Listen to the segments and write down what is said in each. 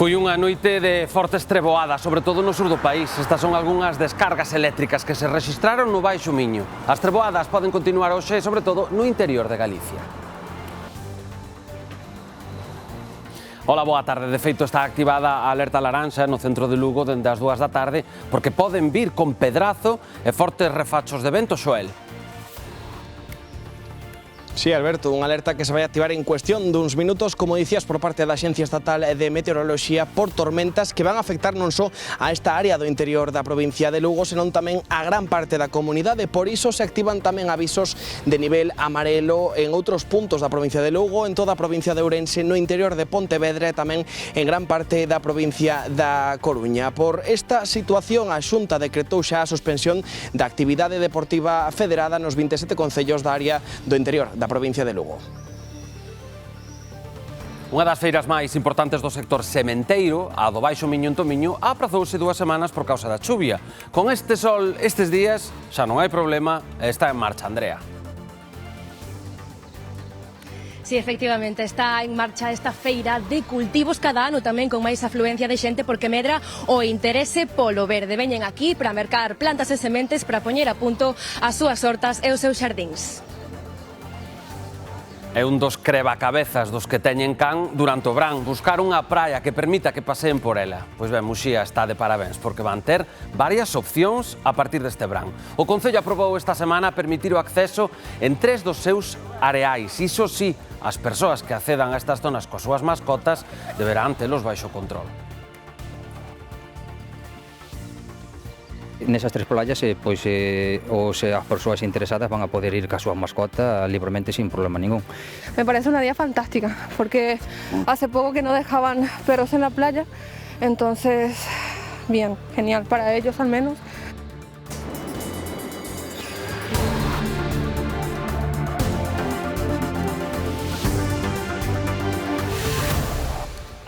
Foi unha noite de fortes treboadas, sobre todo no sur do país. Estas son algunhas descargas eléctricas que se rexistraron no Baixo Miño. As treboadas poden continuar hoxe, sobre todo no interior de Galicia. Ola, boa tarde. De feito, está activada a alerta laranxa no centro de Lugo dende as 2 da tarde porque poden vir con pedrazo e fortes refachos de vento, Xoel. Sí, Alberto, unha alerta que se vai activar en cuestión duns minutos, como dicías, por parte da Axencia Estatal de Meteoroloxía por tormentas que van a afectar non só a esta área do interior da provincia de Lugo, senón tamén a gran parte da comunidade. Por iso se activan tamén avisos de nivel amarelo en outros puntos da provincia de Lugo, en toda a provincia de Ourense, no interior de Pontevedra e tamén en gran parte da provincia da Coruña. Por esta situación, a Xunta decretou xa a suspensión da actividade deportiva federada nos 27 concellos da área do interior da provincia de Lugo. Unha das feiras máis importantes do sector sementeiro, a do Baixo Miño en Tomiño, aprazouse 2 semanas por causa da chuvia. Con este sol estes días xa non hai problema e está en marcha, Andrea. Sí, efectivamente, está en marcha esta feira de cultivos cada ano tamén con máis afluencia de xente porque medra o interese polo verde. Veñen aquí para mercar plantas e sementes para poñer a punto as súas hortas e os seus xardíns. É un dos crebacabezas dos que teñen can durante o verán, buscar unha praia que permita que paseen por ela. Pois ben, Muxía está de parabéns, porque van ter varias opcións a partir deste verán. O Concello aprobou esta semana permitir o acceso en 3 dos seus areais. Iso sí, as persoas que accedan a estas zonas coas súas mascotas deberán telos baixo control. Nesas 3 playas, as persoas interesadas van a poder ir ca súa mascota libremente sin problema ningún. Me parece una idea fantástica, porque hace poco que no dejaban perros en la playa, entonces, bien, genial para ellos al menos.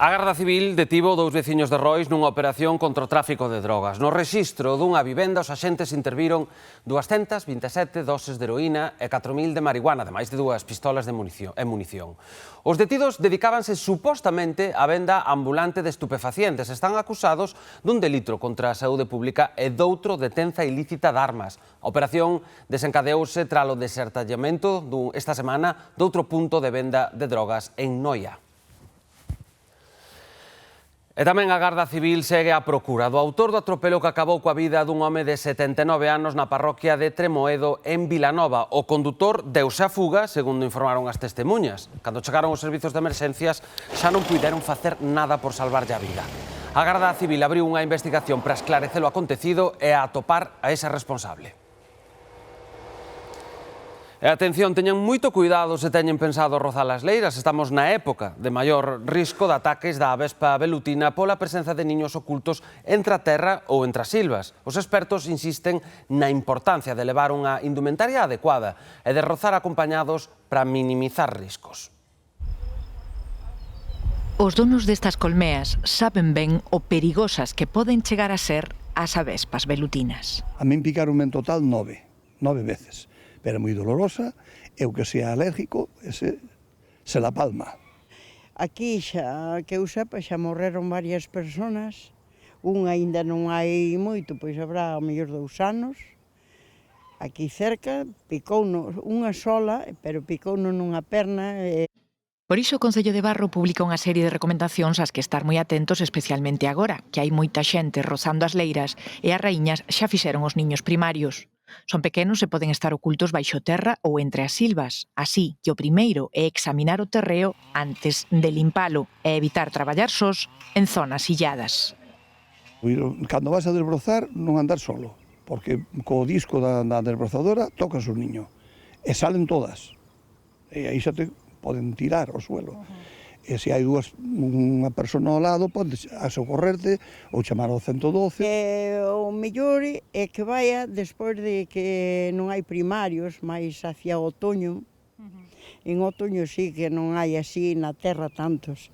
A Garda Civil detivo 2 veciños de Rois nunha operación contra o tráfico de drogas. No rexistro dunha vivenda, os axentes interviron 227 doses de heroína e 4.000 de marihuana, ademais de 2 pistolas de munición. Os detidos dedicábanse supostamente á venda ambulante de estupefacientes. Están acusados dun delito contra a saúde pública e doutro de tenza ilícita de armas. A operación desencadeouse tras o desertallamento esta semana doutro punto de venda de drogas en Noia. E tamén a Garda Civil segue a procura do autor do atropelo que acabou coa vida dun home de 79 anos na parroquia de Tremoedo, en Vilanova. O condutor deuse a fuga, segundo informaron as testemunhas. Cando chegaron os servizos de emerxencias, xa non puideron facer nada por salvarlle a vida. A Garda Civil abriu unha investigación para esclarecer o acontecido e a atopar a ese responsable. E atención, teñan moito cuidado se teñen pensado rozar as leiras. Estamos na época de maior risco de ataques da avespa velutina pola presenza de niños ocultos entre a terra ou entre as silvas. Os expertos insisten na importancia de levar unha indumentaria adecuada e de rozar acompañados para minimizar riscos. Os donos destas colmeas saben ben o perigosas que poden chegar a ser as avespas velutinas. A min picaronme en total 9 veces. Pero é moi dolorosa, e o que sea alérgico, ese se la palma. Aquí xa, que eu sepa, xa morreron varias personas, unha aínda non hai moito, pois habrá ao mellor 2 anos. Aquí cerca, picouno unha sola, pero picouno nunha perna. Por iso o Concello de Barro publica unha serie de recomendacións ás que estar moi atentos, especialmente agora, que hai moita xente rozando as leiras e as raíñas xa fixeron os niños primarios. Son pequenos e poden estar ocultos baixo terra ou entre as silvas. Así que o primeiro é examinar o terreo antes de limpalo e evitar traballar sós en zonas illadas. Cando vas a desbrozar, non andar solo, porque co disco da desbrozadora tocas o niño e salen todas. E aí xa te poden tirar ao suelo. E se hai unha persona ao lado, podes socorrerte ou chamar ao 112. O mellor é que vaya despois de que non hai primarios, máis hacia o outoño. En outoño sí que non hai así na terra tantos.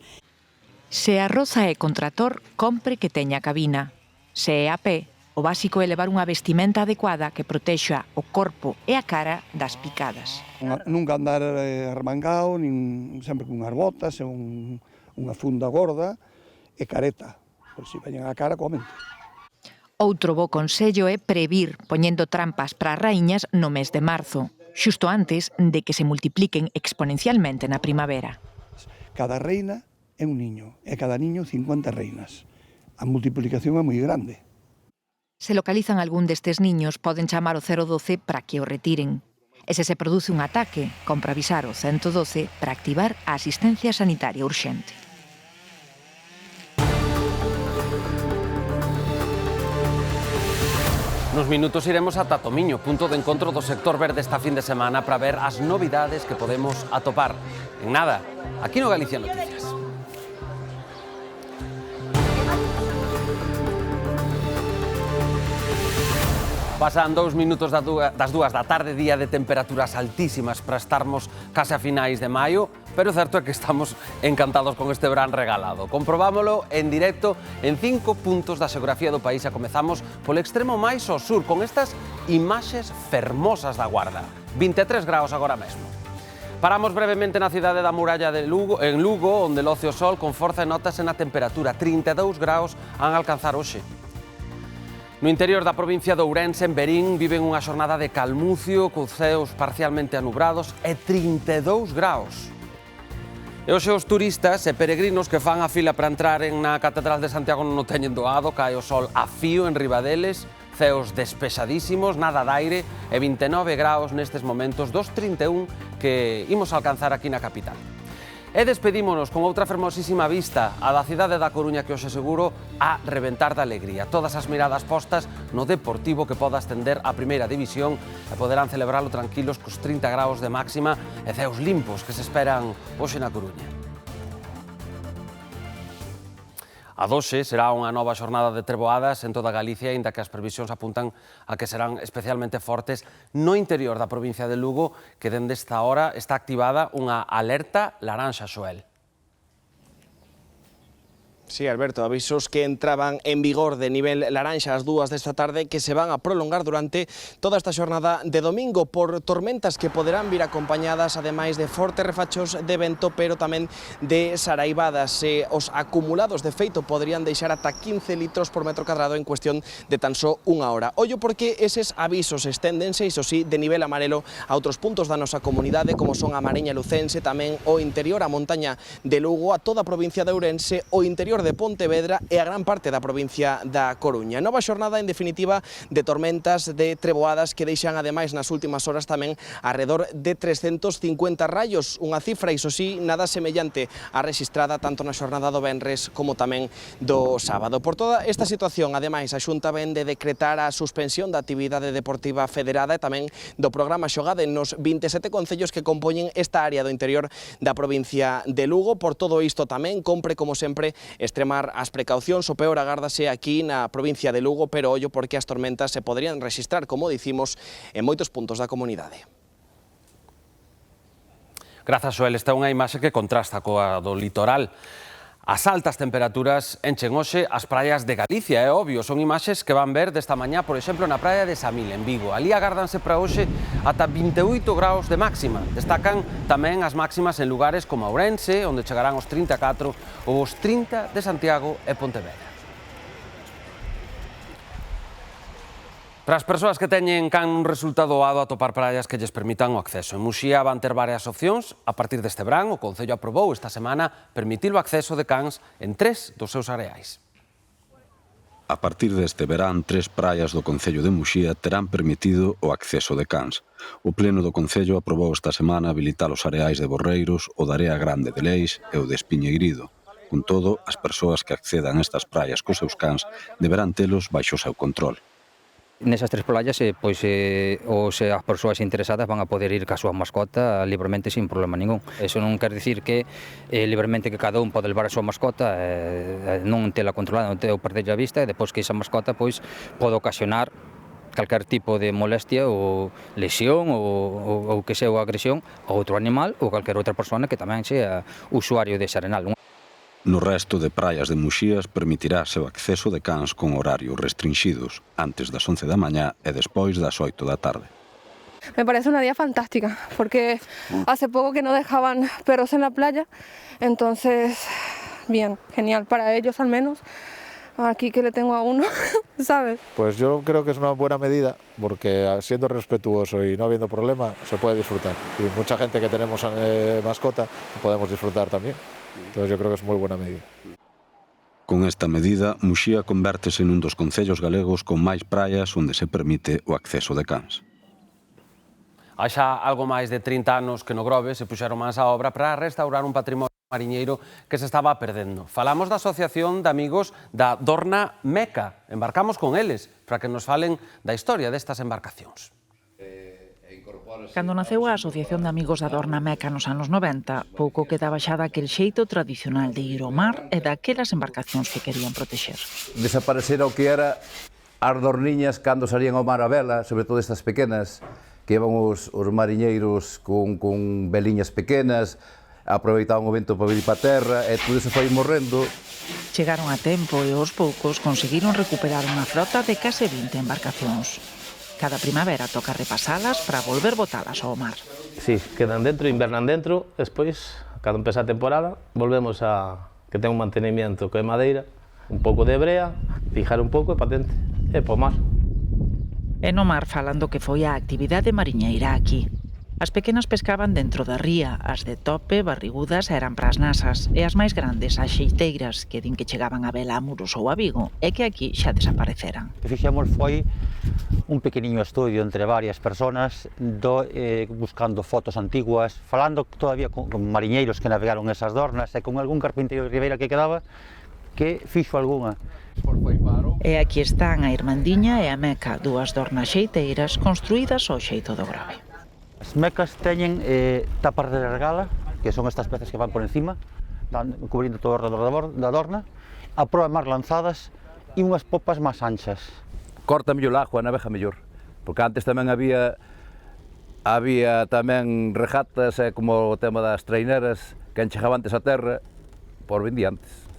Se a roza é con trator, compre que teña cabina. Se é a pé, o básico é levar unha vestimenta adecuada que protexa o corpo e a cara das picadas. Nunca andar armangao, nin sempre con unhas botas e unha funda gorda, e careta. Pois se veñen a cara, comen. Outro bo consello é previr, poñendo trampas para as raíñas no mes de marzo, xusto antes de que se multipliquen exponencialmente na primavera. Cada reina é un niño, e cada niño 50 reinas. A multiplicación é moi grande. Se localizan algún destes niños, poden chamar o 012 para que o retiren. E se se produce un ataque, compra avisar o 112 para activar a asistencia sanitaria urxente. Nos minutos iremos ata Tomiño, punto de encontro do sector verde esta fin de semana para ver as novidades que podemos atopar. En nada, aquí no Galicia Noticias. Pasan 2 minutos das 2 da tarde, día de temperaturas altísimas para estarmos case a finais de maio, pero o certo é que estamos encantados con este verán regalado. Comprobámolo en directo en 5 puntos da xeografía do país e comezamos polo extremo máis ao sur, con estas imaxes fermosas da Guarda. 23 graus agora mesmo. Paramos brevemente na cidade da Muralla de Lugo, en Lugo, onde loce o sol con forza e notase na temperatura. 32 graus han alcanzar hoxe. No interior da provincia de Ourense, en Verín, viven unha xornada de calmucio, con ceos parcialmente anubrados e 32 graus. E hoxe os turistas e peregrinos que fan a fila para entrar na Catedral de Santiago non o teñen doado, cae o sol a fío en riba deles, ceos despexadísimos, nada de aire e 29 graus nestes momentos dos 31 que imos alcanzar aquí na capital. E despedímonos con outra fermosísima vista, a da cidade da Coruña, que hoxe seguro a reventar de alegría. Todas as miradas postas no Deportivo, que poda ascender a primeira división e poderán celebralo tranquilos cos 30 graus de máxima e ceos limpos que se esperan hoxe na Coruña. A doxe será unha nova xornada de treboadas en toda Galicia, aínda que as previsións apuntan a que serán especialmente fortes no interior da provincia de Lugo, que dende esta hora está activada unha alerta laranxa, Xoel. Sí, Alberto, avisos que entraban en vigor de nivel laranxa ás 2 desta tarde que se van a prolongar durante toda esta xornada de domingo por tormentas que poderán vir acompañadas ademais de fortes refachos de vento, pero tamén de saraibadas. Os acumulados de feito poderían deixar ata 15 litros por metro cadrado en cuestión de tan só unha hora. Ollo porque eses avisos esténdense, iso sí, de nivel amarelo a outros puntos da nosa comunidade, como son a Mariña Lucense, tamén o interior, a montaña de Lugo, a toda a provincia de Ourense, o interior de Pontevedra e a gran parte da provincia da Coruña. Nova xornada, en definitiva, de tormentas, de treboadas que deixan ademais nas últimas horas tamén alrededor de 350 raios, unha cifra, iso sí, nada semellante a rexistrada tanto na xornada do venres como tamén do sábado. Por toda esta situación, ademais, a Xunta ven de decretar a suspensión da actividade deportiva federada e tamén do programa Xogade nos 27 concellos que compoñen esta área do interior da provincia de Lugo. Por todo isto tamén compre, como sempre, extremar as precaucións. O peor agárdase aquí na provincia de Lugo, pero ollo porque as tormentas se poderían registrar, como dicimos, en moitos puntos da comunidade. Grazas, Xoel. Esta é unha imaxe que contrasta coa do litoral. As altas temperaturas enchen hoxe as praias de Galicia, é obvio. Son imaxes que van ver desta mañá, por exemplo, na praia de Samil, en Vigo. Ali agárdanse para hoxe ata 28 graus de máxima. Destacan tamén as máximas en lugares como Ourense, onde chegarán os 34, ou os 30 de Santiago e Pontevedra. Para as persoas que teñen can un resultado doado atopar praias que lles permitan o acceso. En Muxía van ter varias opcións. A partir deste verán, o Concello aprobou esta semana permitir o acceso de cans en 3 dos seus areais. A partir deste verán, 3 praias do Concello de Muxía terán permitido o acceso de cans. O Pleno do Concello aprobou esta semana habilitar os areais de Borreiros, o da Area Grande de Leis e o de Espiñeirido. Con todo, as persoas que accedan a estas praias cos seus cans deberán telos baixo o seu control. Nesas 3 playas, as persoas interesadas van a poder ir ca súa mascota libremente sin problema ningún. Eso non quer dicir que libremente que cada un pode levar a súa mascota, non tela controlada, non tela perder a vista, e depois que esa mascota pode ocasionar calquer tipo de molestia ou lesión ou que sea agresión a outro animal ou calquer outra persona que tamén sea usuario dese arenal. No resto de praias de Muxías permitirase o acceso de cans con horarios restringidos, antes das 11 da mañá e despois das 8 da tarde. Me parece una día fantástica, porque hace poco que no dejaban perros en la playa, entonces, bien, genial para ellos al menos. Aquí que le tengo a uno, ¿sabes? Pues yo creo que es una buena medida porque siendo respetuoso y no habiendo problema se puede disfrutar. Y mucha gente que tenemos mascota podemos disfrutar también. Entonces yo creo que es muy buena medida. Con esta medida, Muxía convértese nun dos concellos galegos con máis praias onde se permite o acceso de cans. Hai xa algo máis de 30 anos que no Grove se puxeron mans á obra para restaurar un patrimonio mariñeiro que se estaba perdendo. Falamos da Asociación de Amigos da Dorna Meca. Embarcamos con eles para que nos falen da historia destas embarcacións. Cando naceu a Asociación de Amigos da Dorna Meca nos anos 90, pouco quedaba xa daquel xeito tradicional de ir ao mar e daquelas embarcacións que querían protexer. Desaparecera o que era as dorniñas cando salían ao mar a vela, sobre todo estas pequenas, que iban os mariñeiros con veliñas pequenas, aproveitaban o vento para vir para a terra e todo iso foi morrendo. Chegaron a tempo e aos poucos conseguiron recuperar unha frota de case 20 embarcacións. Cada primavera toca repasalas para volver botalas ao mar. Sí, quedan dentro, invernan dentro, despois, cando empeza a temporada, volvemos a que ten un mantenimiento que é madeira, un pouco de brea, fijar un pouco e patente, e po mar. E no mar falan do que foi a actividade mariñeira aquí. As pequenas pescaban dentro da ría, as de tope, barrigudas, eran pras nasas, e as máis grandes, as xeiteiras, que din que chegaban a vela a Muros ou a Vigo, e que aquí xa desapareceran. O que fixemos foi un pequeniño estudio entre varias personas, buscando fotos antiguas, falando todavía con mariñeiros que navegaron esas dornas, e con algún carpinteiro de Ribeira que quedaba, que fixo algunha. E aquí están a Irmandiña e a Meca, dúas dornas xeiteiras construídas ao xeito do Grove. As mecas teñen tapas de regala, que son estas peces que van por encima, cubrindo todo o redor da dorna, a proa máis lanzadas e unhas popas máis anchas. Corta mellor o agua, navega mellor, porque antes tamén había tamén regatas, como o tema das traineras, que enchegaban antes a terra por vindiantes.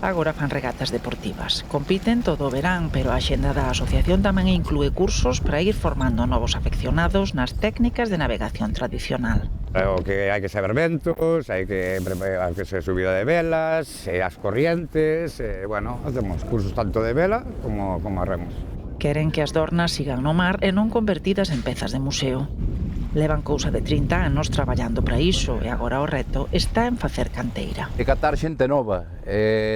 Agora fan regatas deportivas. Compiten todo o verán, pero a axenda da asociación tamén inclúe cursos para ir formando novos afeccionados nas técnicas de navegación tradicional. O que hai que saber ventos, hai que ser subida de velas, as corrientes, bueno, hacemos cursos tanto de vela como a remos. Queren que as dornas sigan no mar e non convertidas en pezas de museo. Levan cousa de 30 anos traballando para iso e agora o reto está en facer canteira. E catar xente nova,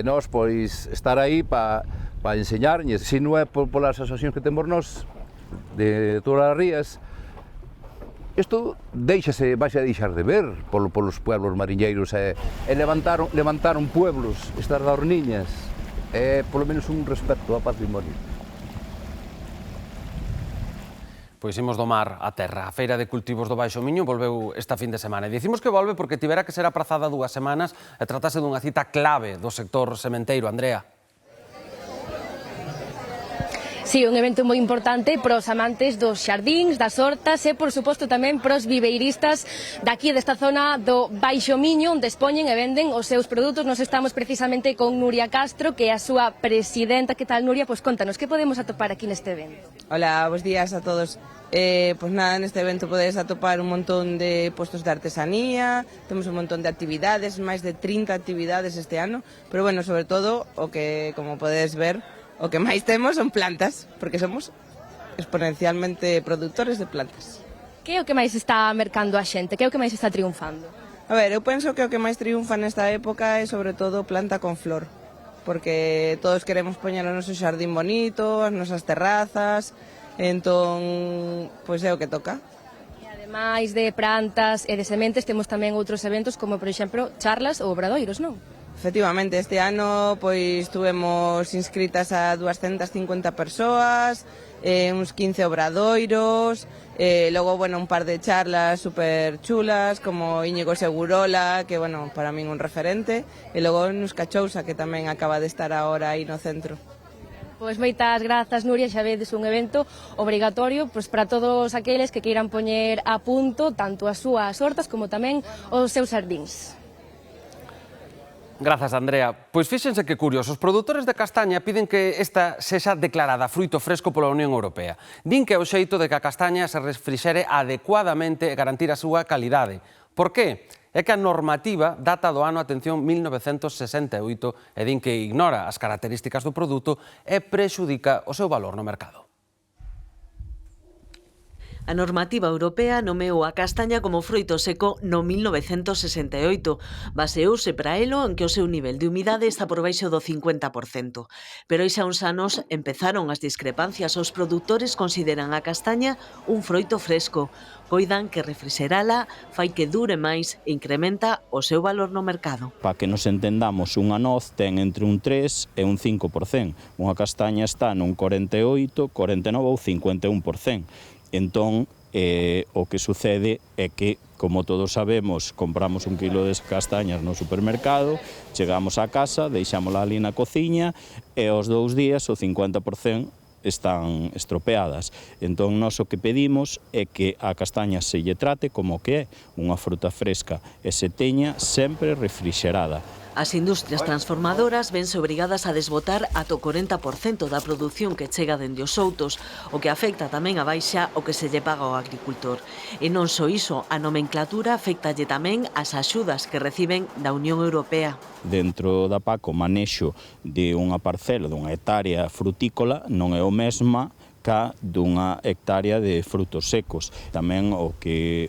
nós pois estar aí para enseñarñes, se non é polas asociacións que temos nós, de todas as rías, isto vai a deixar de ver polos pueblos mariñeiros e levantaron pueblos, estas dorniñas, polo menos un respecto ao patrimonio. Pois imos do mar a terra. A Feira de Cultivos do Baixo Miño volveu esta fin de semana. E dicimos que volve porque tivera que ser aprazada 2 semanas e tratase dunha cita clave do sector sementeiro. Andrea. Sí, un evento moi importante para os amantes dos xardíns, das hortas e, por suposto, tamén para os viveiristas daqui desta zona do Baixo Miño, onde expoñen e venden os seus produtos. Nos estamos precisamente con Nuria Castro, que é a súa presidenta. Que tal, Nuria? Pois contanos, que podemos atopar aquí neste evento? Hola, bons días a todos. Pois nada, neste evento podedes atopar un montón de postos de artesanía, temos un montón de actividades, máis de 30 actividades este ano, pero bueno, sobre todo, o que, como podedes ver, o que máis temos son plantas, porque somos exponencialmente produtores de plantas. Que é o que máis está mercando a xente? Que é o que máis está triunfando? A ver, eu penso que o que máis triunfa nesta época é sobre todo planta con flor, porque todos queremos poñer o noso xardín bonito, as nosas terrazas, entón, pois é o que toca. E ademais de plantas e de sementes, temos tamén outros eventos como, por exemplo, charlas ou obradoiros, non? Efectivamente, este ano pois tuvemos inscritas a 250 persoas, uns 15 obradoiros, logo, bueno, un par de charlas super chulas, como Íñigo Segurola, que, bueno, para min un referente, e logo nos Cachousa, que tamén acaba de estar agora aí no centro. Pois moitas grazas, Nuria, xa vedes un evento obrigatorio pois para todos aqueles que queiran poñer a punto tanto as súas hortas como tamén os seus xardíns. Grazas, Andrea. Pois fíxense que curioso, os produtores de castaña piden que esta sexa declarada fruito fresco pola Unión Europea. Din que é o xeito de que a castaña se refrixere adecuadamente e garantir a súa calidade. Por qué? é que a normativa data do ano, atención, 1968 e din que ignora as características do produto e prexudica o seu valor no mercado. A normativa europea nomeou a castaña como froito seco no 1968. Baseouse para elo en que o seu nivel de humidade está por baixo do 50%. Pero hai xa uns anos empezaron as discrepancias. Os produtores consideran a castaña un froito fresco. Coidan que refrixerala fai que dure máis e incrementa o seu valor no mercado. Para que nos entendamos, unha noz ten entre un 3 e un 5%. Unha castaña está nun 48, 49 ou 51%. Entón, o que sucede é que, como todos sabemos, compramos un kilo de castañas no supermercado, chegamos á casa, deixámola ali na cociña e aos 2 días o 50% están estropeadas. Entón, nós o que pedimos é que a castaña se lle trate como que é unha fruta fresca e se teña sempre refrixerada. As industrias transformadoras vense obrigadas a desbotar ata o 40% da produción que chega dende os outos, o que afecta tamén a baixa o que se lle paga ao agricultor. E non só iso, a nomenclatura afectalle tamén as axudas que reciben da Unión Europea. Dentro da PAC, o manexo de unha parcela, dunha hectárea frutícola, non é o mesma ca dunha hectárea de frutos secos. Tamén o que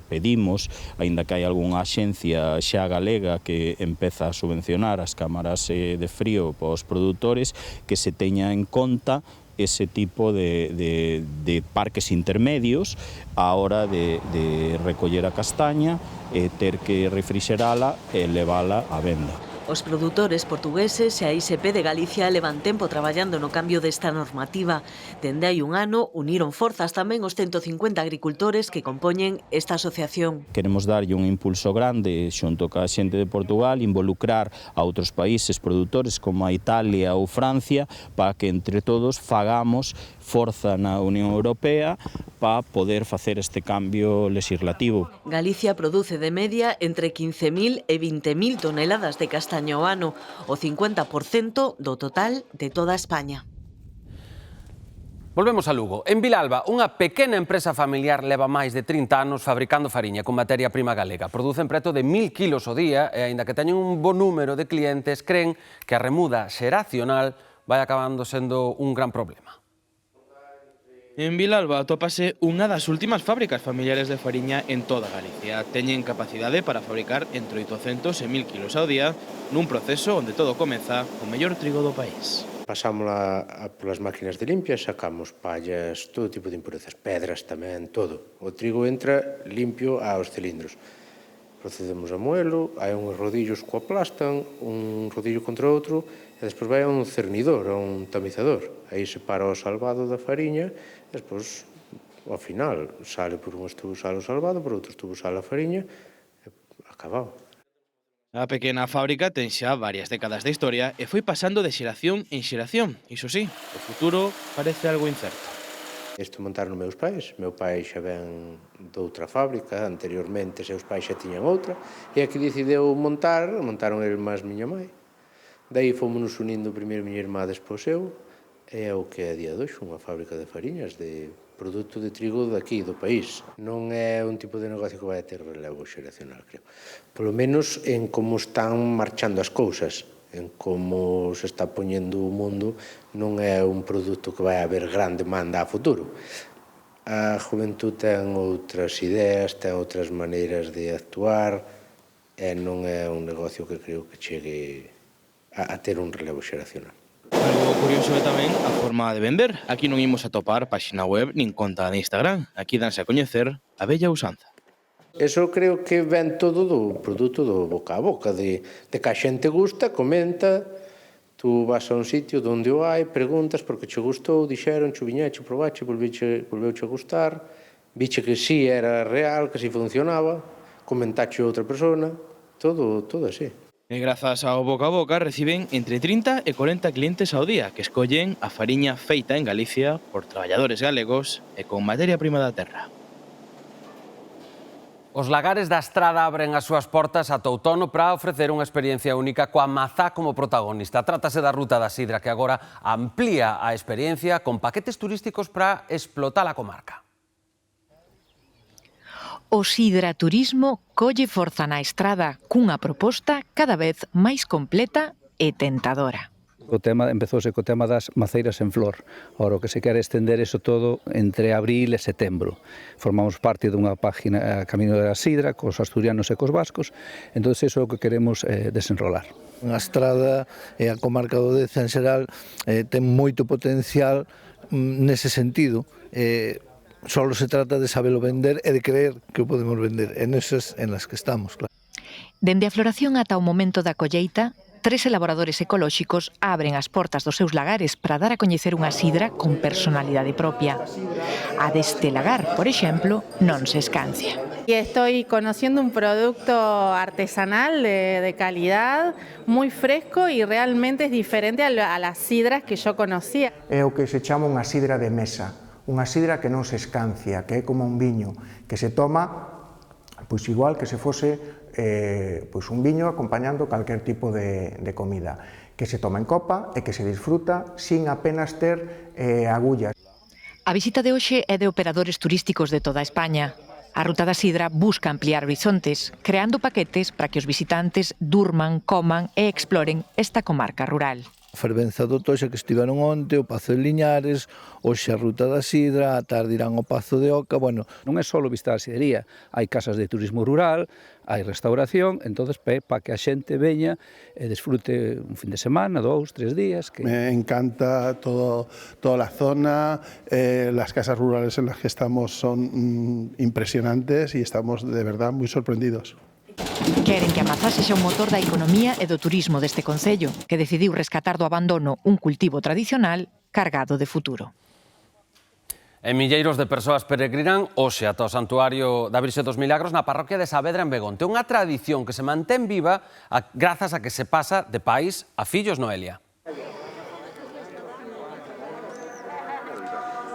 pedimos, aínda que hai algunha axencia xa galega que empeza a subvencionar as cámaras de frío para os produtores, que se teña en conta ese tipo de parques intermedios á hora de recoller a castaña, ter que refrixerala e levala á venda. Os produtores portugueses e a ISP de Galicia levan tempo traballando no cambio desta normativa. Dende hai un ano uniron forzas tamén os 150 agricultores que compoñen esta asociación. Queremos darlle un impulso grande xunto ca xente de Portugal, involucrar a outros países produtores como a Italia ou Francia para que entre todos fagamos forza na Unión Europea para poder facer este cambio legislativo. Galicia produce de media entre 15.000 e 20.000 toneladas de castaña ao ano, o 50% do total de toda España. Volvemos a Lugo. En Vilalba, unha pequena empresa familiar leva máis de 30 anos fabricando fariña con materia prima galega. Producen preto de 1000 kilos ao día e, aínda que teñen un bo número de clientes, creen que a remuda xeracional vai acabando sendo un gran problema. En Vilalba atópase unha das últimas fábricas familiares de fariña en toda Galicia. Teñen capacidade para fabricar entre 800 e 1000 kilos ao día nun proceso onde todo comeza co mellor trigo do país. Pasámola polas máquinas de limpia, sacamos pallas, todo tipo de impurezas, pedras tamén, todo. O trigo entra limpio aos cilindros. Procedemos a moelo, hai uns rodillos que o aplastan, un rodillo contra outro, e despois vai a un cernidor, a un tamizador. Aí separa o salvado da fariña, e despois, ao final, sale por unhos tubos sale o salvado, por outros tubos sale a fariña, e acabado. A pequena fábrica ten xa varias décadas de historia e foi pasando de xeración en xeración. Iso sí, o futuro parece algo incerto. Isto montaron meus pais. Meu pai xa ven doutra fábrica, anteriormente seus pais xa tiñan outra, e a que decideu montaron el máis miña mãe. Daí fomos unindo primeiro miña irmá, despois eu, e é o que é a día de hoxe, unha fábrica de fariñas, de produto de trigo daqui, do país. Non é un tipo de negocio que vai ter relevo xeracional, creo. Polo menos en como están marchando as cousas, en como se está poñendo o mundo, non é un produto que vai haber gran demanda a futuro. A juventud ten outras ideas, ten outras maneiras de actuar, e non é un negocio que creo que chegue a ter un relevo xeracional. Algo curioso é tamén a forma de vender. Aquí non imos atopar páxina web nin conta de Instagram. Aquí danse a coñecer a bella usanza. Eso creo que ven todo do produto do boca a boca, de que a xente gusta, comenta, tú vas a un sitio onde o hai, preguntas porque che gustou, dixeron, viñeche, probache, volveuche a gustar, viche que sí era real, que sí funcionaba, comentache outra persona, todo así. E grazas ao boca a boca reciben entre 30 e 40 clientes ao día que escollen a fariña feita en Galicia por traballadores galegos e con materia prima da terra. Os lagares da Estrada abren as súas portas ata outono para ofrecer unha experiencia única coa mazá como protagonista. Trátase da Ruta da Sidra, que agora amplía a experiencia con paquetes turísticos para explotar a comarca. O sidraturismo colle forza na estrada cunha proposta cada vez máis completa e tentadora. O tema empezouse co tema das maceiras en flor. Ora, o que se quere estender eso todo entre abril e setembro. Formamos parte dunha página Camino da Sidra, cos asturianos e cos vascos, entón iso é o que queremos desenrolar. A estrada e a comarca do Deza en xeral ten moito potencial nese sentido. Solo se trata de sabelo vender e de creer que o podemos vender. En esas en las que estamos, claro. Dende a floración ata o momento da colleita, 3 elaboradores ecolóxicos abren as portas dos seus lagares para dar a coñecer unha sidra con personalidade propia. A deste lagar, por exemplo, non se escancia. Y estoy conociendo un producto artesanal de calidad, muy fresco y realmente es diferente a las sidras que yo conocía. É o que se chama unha sidra de mesa, unha sidra que non se escancia, que é como un viño, que se toma pois igual que se fose pois un viño acompañando calquer tipo de comida, que se toma en copa e que se disfruta sin apenas ter agullas. A visita de hoxe é de operadores turísticos de toda España. A Ruta da Sidra busca ampliar horizontes, creando paquetes para que os visitantes durman, coman e exploren esta comarca rural. A fervenza do Toxa que estiveron onte, o Pazo de Liñares, hoxe a Ruta da Sidra, a tarde irán ao Pazo de Oca, bueno. Non é só visitar a sidería, hai casas de turismo rural, hai restauración, entonces para que a xente veña e desfrute un fin de semana, 2, 3 días. Me encanta toda la zona, las casas rurales en las que estamos son impresionantes y estamos de verdad muy sorprendidos. Queren que a mazá sexa un motor da economía e do turismo deste concello, que decidiu rescatar do abandono un cultivo tradicional cargado de futuro. E milleiros de persoas peregrinan hoxe ata o Santuario da Virxe dos Milagros na parroquia de Saavedra en Begonte. Unha tradición que se mantén viva grazas a que se pasa de pais a fillos, Noelia.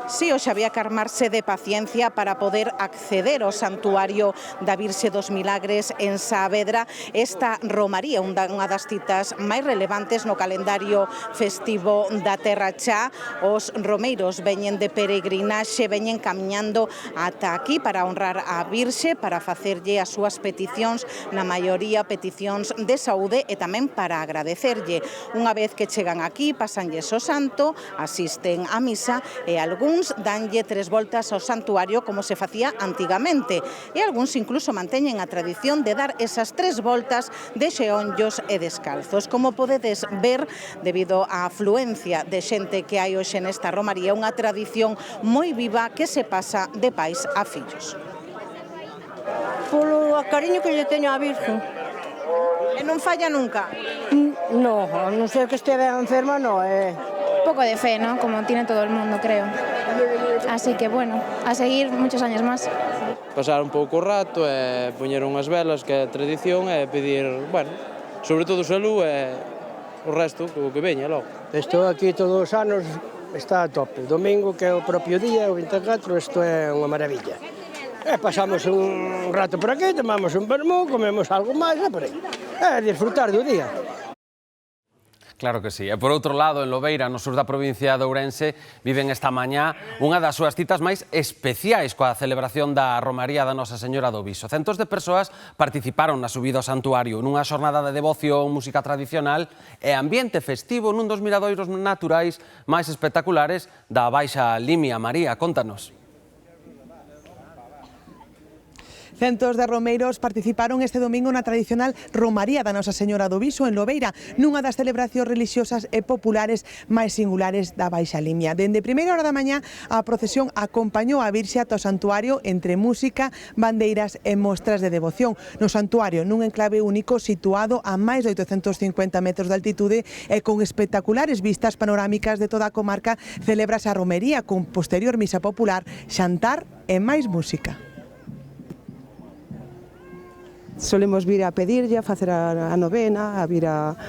Sí, hoxe había que armarse de paciencia para poder acceder ao Santuario da Virxe dos Milagres en Saavedra. Esta romaría, unha das citas máis relevantes no calendario festivo da Terra Xa. Os romeiros veñen de peregrinaxe, veñen camiñando ata aquí para honrar a Virxe, para facerlle as súas peticións, na maioría peticións de saúde e tamén para agradecerlle. Unha vez que chegan aquí, pasanlles o santo, asisten á misa e algúns danlle 3 voltas ao santuario como se facía antigamente e algúns incluso manteñen a tradición de dar esas 3 voltas de xeonllos e descalzos. Como podedes ver, debido á afluencia de xente que hai hoxe nesta romaría, unha tradición moi viva que se pasa de pais a fillos. Polo cariño que lle teño á Virgen. E non falla nunca? No, a non ser que estea enferma, no, Un poco de fe, ¿no? Como tiene todo el mundo, creo. Así que, bueno, a seguir muchos años más. Pasar un pouco o rato e poñer unhas velas, que é tradición, e pedir, bueno, sobre todo salud e o resto, o que veña logo. Estou aquí todos os anos, está a tope. Domingo, que é o propio día, o 24, isto é unha maravilla. E pasamos un rato por aquí, tomamos un vermú, comemos algo máis e por aí. É disfrutar do día. Claro que sí. E por outro lado, en Lobeira, no sur da provincia de Ourense, viven esta mañá unha das súas citas máis especiais coa celebración da Romaría da Nosa Señora do Viso. Centos de persoas participaron na subida ao santuario nunha xornada de devoción, música tradicional e ambiente festivo nun dos miradoiros naturais máis espectaculares da Baixa Limia. María, contanos. Centos de romeiros participaron este domingo na tradicional Romaría da Nosa Señora do Viso en Lobeira, nunha das celebracións religiosas e populares máis singulares da Baixa Limia. Dende primeira hora da mañá, a procesión acompañou a Virxe ata o santuario entre música, bandeiras e mostras de devoción. No santuario, nun enclave único situado a máis de 850 metros de altitude e con espectaculares vistas panorámicas de toda a comarca, celebrase a romería con posterior misa popular, xantar e máis música. Solemos vir a pedirlle, a facer a novena, a vir a...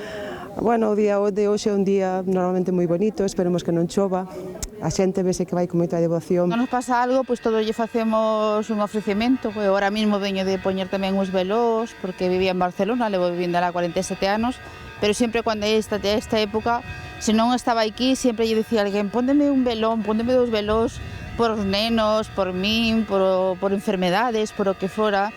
Bueno, o día de hoxe é un día normalmente moi bonito, esperemos que non chova. A xente vese que vai con moita devoción. Cando nos pasa algo, pois todos lle facemos un ofrecemento. Agora mesmo veño de poñer tamén uns velós, porque vivía en Barcelona, levo vivindo alá 47 anos, pero sempre cando é esta época, se non estaba aquí, sempre lle dicía a alguén, póndeme un velón, póndeme 2 velós, por os nenos, por min, por enfermedades, por o que fora.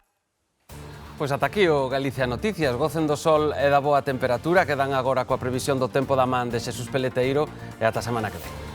Pois ata aquí o Galicia Noticias. Gocen do sol e da boa temperatura. Quedan agora coa previsión do tempo da man de Xesús Peleteiro e ata a semana que ven.